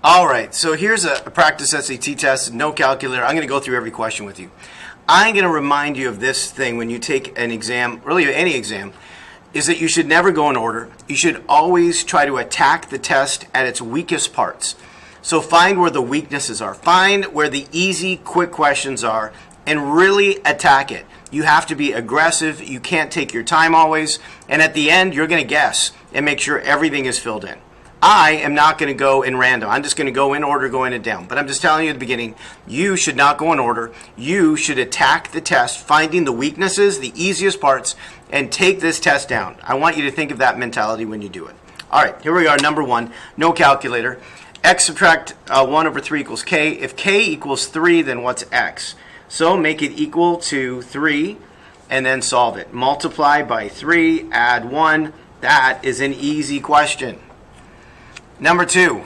All right, so here's a practice SAT test, no calculator. I'm going to go through every question with you. I'm going to remind you of this thing when you take an exam, really any exam, is that you should never go in order. You should always try to attack the test at its weakest parts. So find where the weaknesses are. Find where the easy, quick questions are and really attack it. You have to be aggressive. You can't take your time always. And at the end, you're going to guess and make sure everything is filled in. I am not going to go in random. I'm just going to go in order, going it down. But I'm just telling you at the beginning, you should not go in order. You should attack the test, finding the weaknesses, the easiest parts, and take this test down. I want you to think of that mentality when you do it. All right, here we are, number one, no calculator. X subtract 1 over 3 equals k. If k equals 3, then what's x? So make it equal to 3, and then solve it. Multiply by 3, add 1. That is an easy question. Number 2,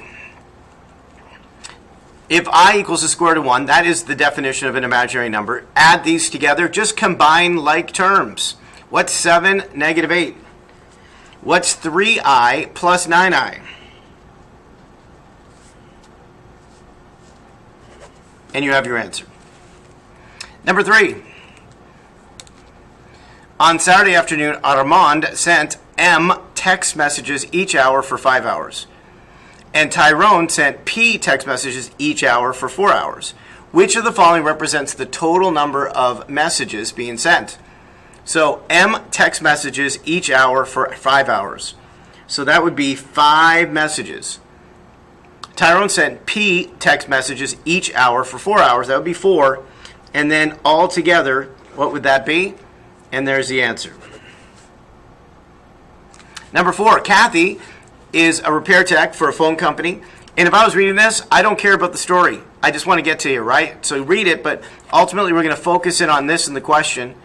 if I equals the square root of 1, that is the definition of an imaginary number. Add these together, just combine like terms. What's 7 negative 8? What's 3i plus 9i? And you have your answer. Number 3, on Saturday afternoon, Armand sent M text messages each hour for 5 hours. And Tyrone sent P text messages each hour for 4 hours. Which of the following represents the total number of messages being sent? So M text messages each hour for 5 hours. So that would be 5 messages. Tyrone sent P text messages each hour for 4 hours. That would be 4. And then all together, what would that be? And there's the answer. Number 4, Kathy is a repair tech for a phone company. And if I was reading this, I don't care about the story. I just want to get to you, right? So read it, but ultimately we're going to focus in on this in the question.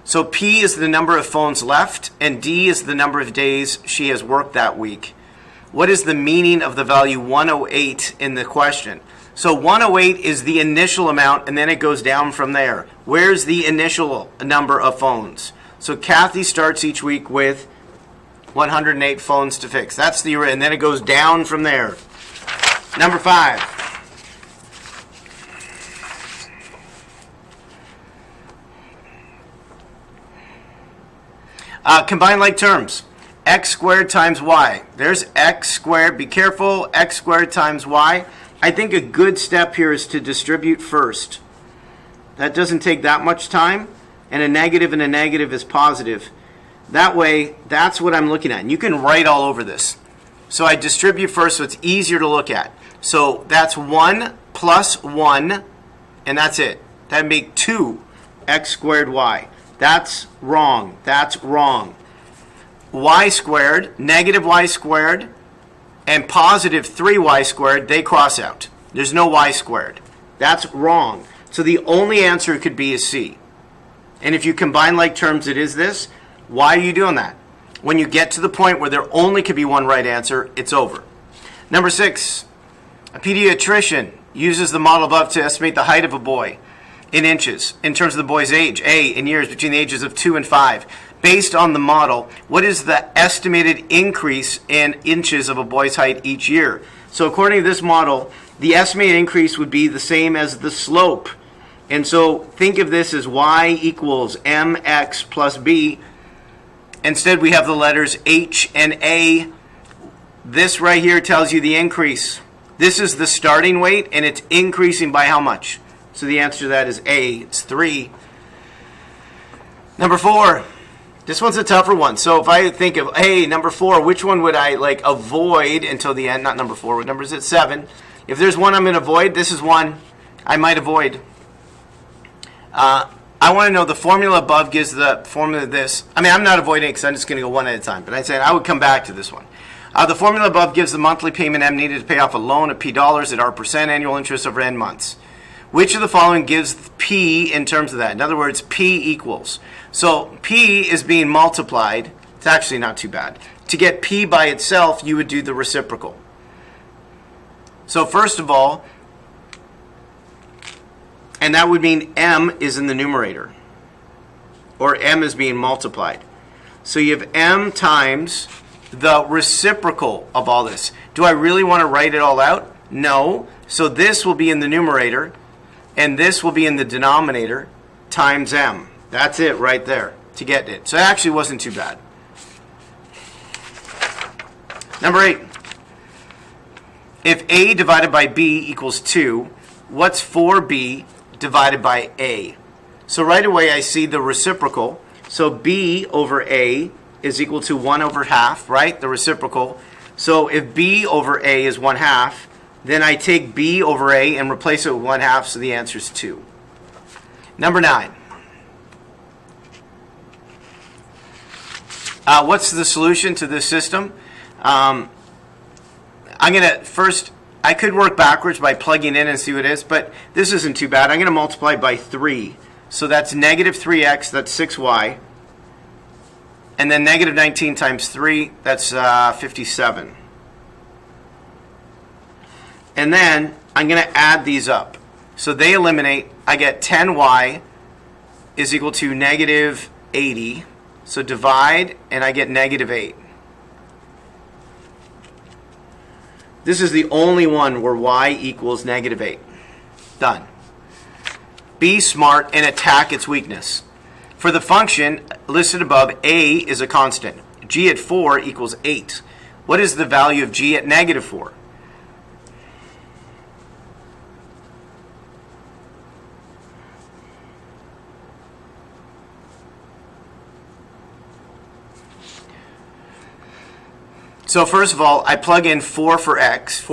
So P is the number of phones left, and D is the number of days she has worked that week. What is the meaning of the value 108 in the question? So 108 is the initial amount, and then it goes down from there. Where's the initial number of phones? So Kathy starts each week with 108 phones to fix. That's the, and then it goes down from there. Number 5. Combine like terms. X squared times y. There's x squared. Be careful. X squared times y. I think a good step here is to distribute first. That doesn't take that much time. And a negative is positive. That way, that's what I'm looking at. And you can write all over this. So I distribute first so it's easier to look at. So that's 1 plus 1, and that's it. That'd make 2 x squared y. That's wrong. That's wrong. Y squared, negative y squared, and positive 3y squared, they cross out. There's no y squared. That's wrong. So the only answer it could be is C. And if you combine like terms, it is this. Why are you doing that? When you get to the point where there only could be one right answer, it's over. Number 6, a pediatrician uses the model above to estimate the height of a boy in inches in terms of the boy's age, A, in years between the ages of 2 and 5. Based on the model, what is the estimated increase in inches of a boy's height each year? So according to this model, the estimated increase would be the same as the slope. And so think of this as y equals mx plus b. Instead, we have the letters H and A. This right here tells you the increase. This is the starting weight, and it's increasing by how much? So the answer to that is A. It's 3. Number 4. This one's a tougher one. So if I think of, hey, number 4, which one would I avoid until the end? Not number 4. What number is it? 7. If there's one I'm going to avoid, this is one I might avoid. I want to know the formula above gives the formula of this. I mean, I'm not avoiding it because I'm just going to go one at a time. But I said I would come back to this one. The formula above gives the monthly payment M needed to pay off a loan of P dollars at R% annual interest over N months. Which of the following gives P in terms of that? In other words, P equals. So P is being multiplied. It's actually not too bad. To get P by itself, you would do the reciprocal. So first of all, and that would mean M is in the numerator, or M is being multiplied. So you have M times the reciprocal of all this. Do I really want to write it all out? No. So this will be in the numerator, and this will be in the denominator, times m. That's it right there to get it. So it actually wasn't too bad. Number 8. If a divided by b equals 2, what's 4b divided by a? So right away I see the reciprocal. So b over a is equal to 1 over half, right? The reciprocal. So if b over a is 1 half, then I take b over a and replace it with 1 half, so the answer is 2. Number 9. What's the solution to this system? I'm going to first, I could work backwards by plugging in and see what it is, but this isn't too bad. I'm going to multiply by 3. So that's negative 3x, that's 6y. And then negative 19 times 3, that's 57. And then I'm going to add these up. So they eliminate. I get 10y is equal to negative 80. So divide, and I get negative 8. This is the only one where y equals negative 8. Done. Be smart and attack its weakness. For the function listed above, a is a constant. G at 4 equals 8. What is the value of g at negative 4? So first of all, I plug in 4 for x,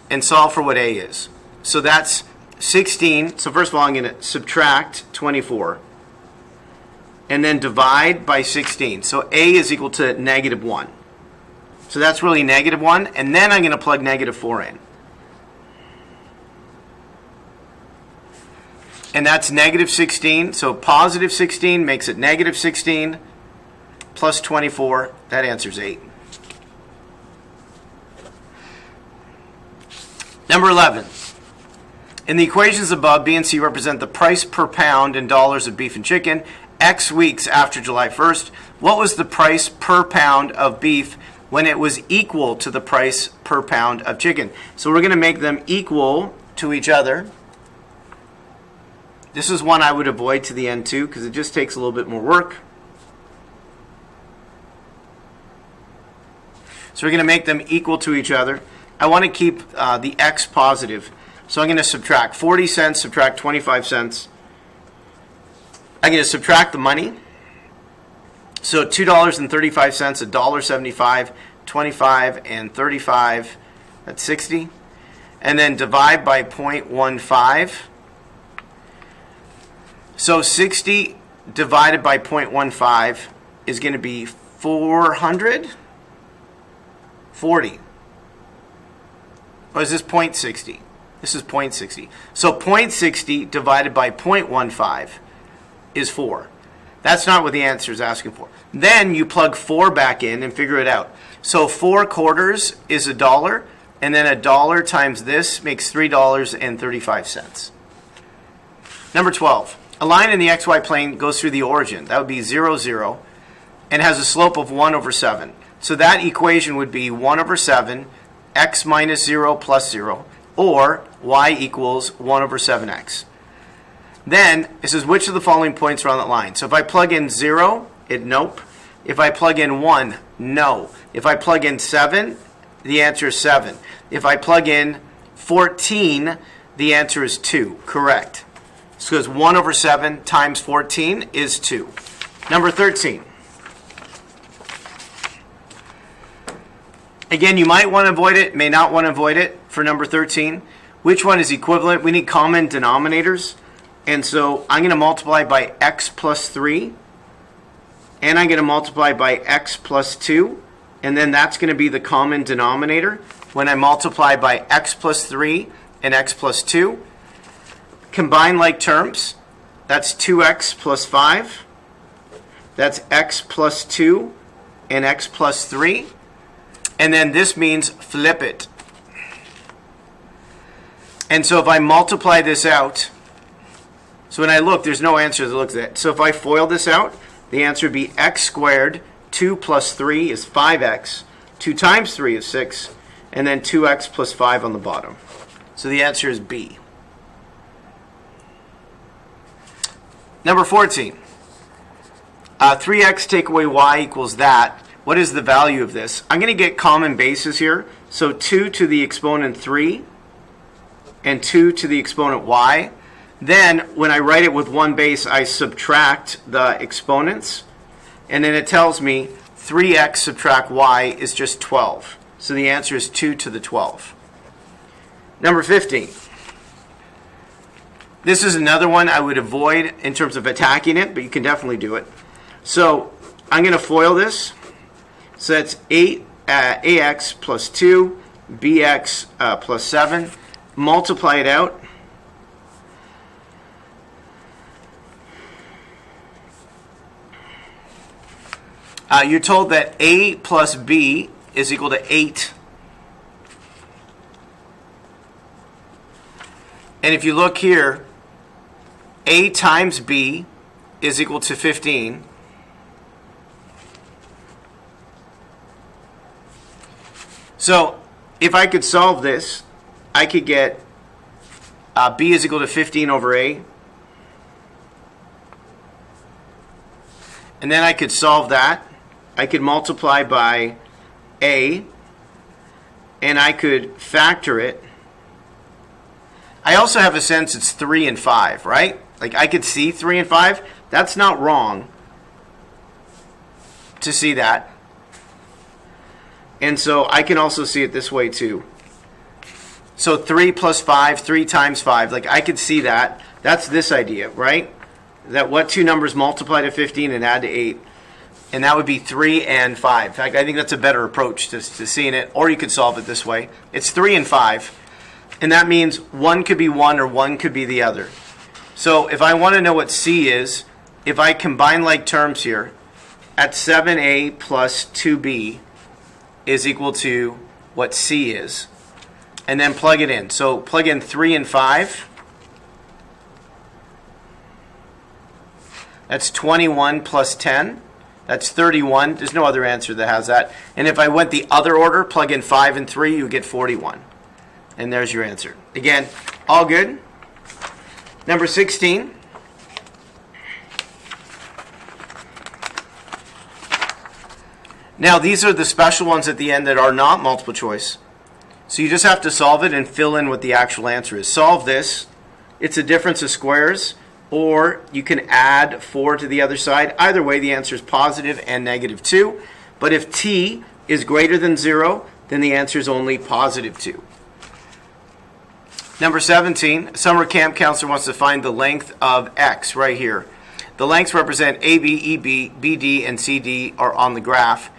and solve for what a is. So that's 16. So first of all, I'm going to subtract 24. And then divide by 16. So a is equal to negative 1. So that's really negative 1. And then I'm going to plug negative 4 in. And that's negative 16. So positive 16 makes it negative 16. Plus 24, that answers 8. Number 11. In the equations above, B and C represent the price per pound in dollars of beef and chicken X weeks after July 1st. What was the price per pound of beef when it was equal to the price per pound of chicken? So we're going to make them equal to each other. This is one I would avoid to the end too, because it just takes a little bit more work. So we're going to make them equal to each other. I want to keep the x positive. So I'm going to subtract 40 cents, subtract 25 cents. I'm going to subtract the money. So $2.35, $1.75, 25 and 35, that's 60. And then divide by 0.15. So 60 divided by 0.15 is going to be 440. Or is this 0.60? This is 0.60. So 0.60 divided by 0.15 is 4. That's not what the answer is asking for. Then you plug 4 back in and figure it out. So 4 quarters is $1, and then $1 times this makes $3.35. Number 12. A line in the xy plane goes through the origin. That would be 0, 0, and has a slope of 1 over 7. So that equation would be 1 over 7, x minus 0 plus 0, or y equals 1 over 7x. Then, it says which of the following points are on that line. So if I plug in 0, nope. If I plug in 1, no. If I plug in 7, the answer is 7. If I plug in 14, the answer is 2. Correct. So because 1 over 7 times 14 is 2. Number 13. Again, you might want to avoid it, may not want to avoid it for number 13. Which one is equivalent? We need common denominators. And so I'm going to multiply by x plus 3. And I'm going to multiply by x plus 2. And then that's going to be the common denominator when I multiply by x plus 3 and x plus 2. Combine like terms. That's 2x plus 5. That's x plus 2 and x plus 3. And then this means flip it. And so if I multiply this out, so when I look, there's no answer that looks at it. So if I FOIL this out, the answer would be x squared, 2 plus 3 is 5x, 2 times 3 is 6, and then 2x plus 5 on the bottom. So the answer is B. Number 14. 3x take away y equals that. What is the value of this? I'm going to get common bases here. So 2 to the exponent 3 and 2 to the exponent y. Then when I write it with one base, I subtract the exponents. And then it tells me 3x subtract y is just 12. So the answer is 2 to the 12. Number 15. This is another one I would avoid in terms of attacking it, but you can definitely do it. So I'm going to FOIL this. So that's 8ax plus 2, bx plus 7. Multiply it out. You're told that a plus b is equal to 8. And if you look here, a times b is equal to 15. So if I could solve this, I could get b is equal to 15 over a. And then I could solve that. I could multiply by a, and I could factor it. I also have a sense it's 3 and 5, right? Like I could see 3 and 5. That's not wrong to see that. And so I can also see it this way too. So 3 plus 5, 3 times 5. Like I could see that. That's this idea, right? That what two numbers multiply to 15 and add to 8. And that would be 3 and 5. In fact, I think that's a better approach to seeing it. Or you could solve it this way. It's 3 and 5. And that means one could be one or one could be the other. So if I want to know what C is, if I combine like terms here, at 7a plus 2b is equal to what C is. And then plug it in. So plug in 3 and 5. That's 21 plus 10. That's 31. There's no other answer that has that. And if I went the other order, plug in 5 and 3, you get 41. And there's your answer. Again, all good. Number 16. Now, these are the special ones at the end that are not multiple choice. So you just have to solve it and fill in what the actual answer is. Solve this. It's a difference of squares. Or you can add 4 to the other side. Either way, the answer is positive and negative 2. But if t is greater than 0, then the answer is only positive 2. Number 17, a summer camp counselor wants to find the length of x right here. The lengths represent AB, EB, BD, and CD are on the graph,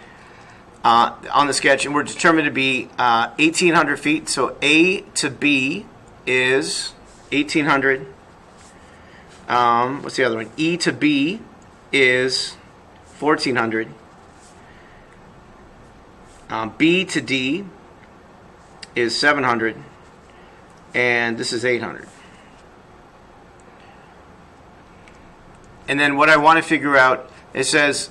on the sketch, and we're determined to be 1,800 feet. So A to B is 1,800. What's the other one? E to B is 1,400. B to D is 700. And this is 800. And then what I want to figure out, it says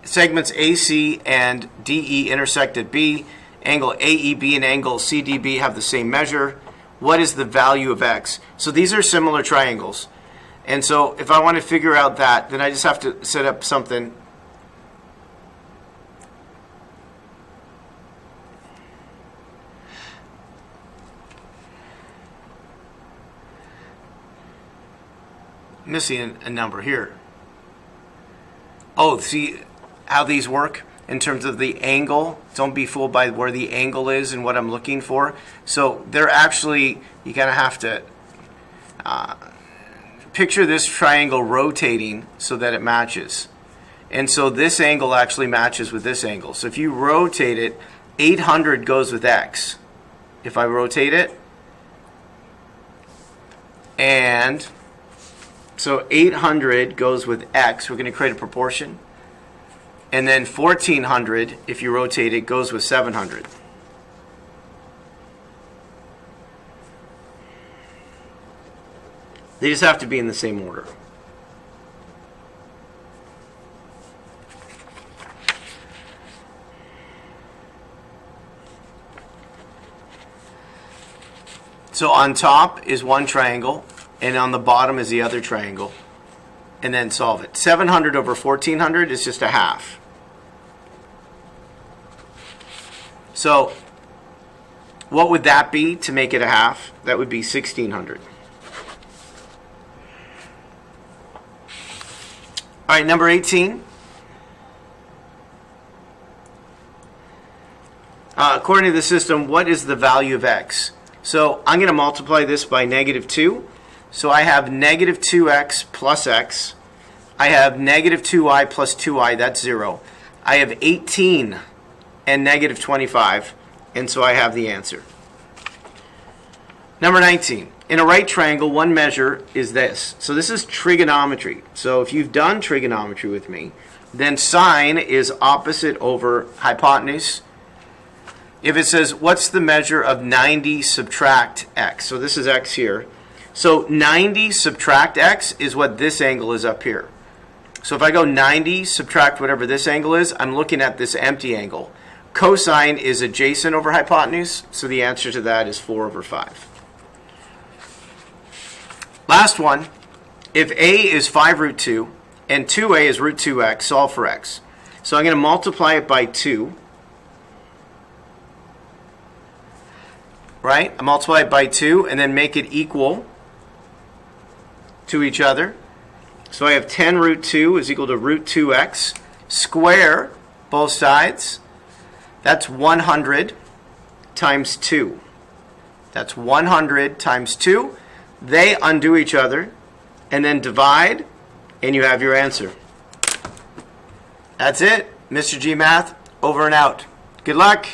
segments AC and DE intersect at B. Angle AEB and angle CDB have the same measure. What is the value of X? So these are similar triangles. And so if I want to figure out that, then I just have to set up something. Missing a number here. Oh, see how these work in terms of the angle? Don't be fooled by where the angle is and what I'm looking for. So they're actually, you kind of have to picture this triangle rotating so that it matches. And so this angle actually matches with this angle. So if you rotate it, 800 goes with X. If I rotate it, and so 800 goes with X. We're going to create a proportion. And then 1400, if you rotate it, goes with 700. They just have to be in the same order. So on top is one triangle, and on the bottom is the other triangle. And then solve it. 700 over 1400 is just a half. So what would that be to make it a half? That would be 1600. All right, number 18. According to the system, what is the value of x? So I'm going to multiply this by negative 2. So I have negative 2x plus x. I have negative 2y plus 2y, that's 0. I have 18 and negative 25, and so I have the answer. Number 19. In a right triangle, one measure is this. So this is trigonometry. So if you've done trigonometry with me, then sine is opposite over hypotenuse. If it says, what's the measure of 90 subtract x? So this is x here. So 90 subtract x is what this angle is up here. So if I go 90 subtract whatever this angle is, I'm looking at this empty angle. Cosine is adjacent over hypotenuse, so the answer to that is 4 over 5. Last one, if a is 5 root 2 and 2a is root 2x, solve for x. So I'm going to multiply it by 2. Right? I multiply it by 2 and then make it equal to each other. So I have 10 root 2 is equal to root 2x. Square both sides. That's 100 times 2. That's 100 times 2. They undo each other. And then divide, and you have your answer. That's it. Mr. G Math, over and out. Good luck.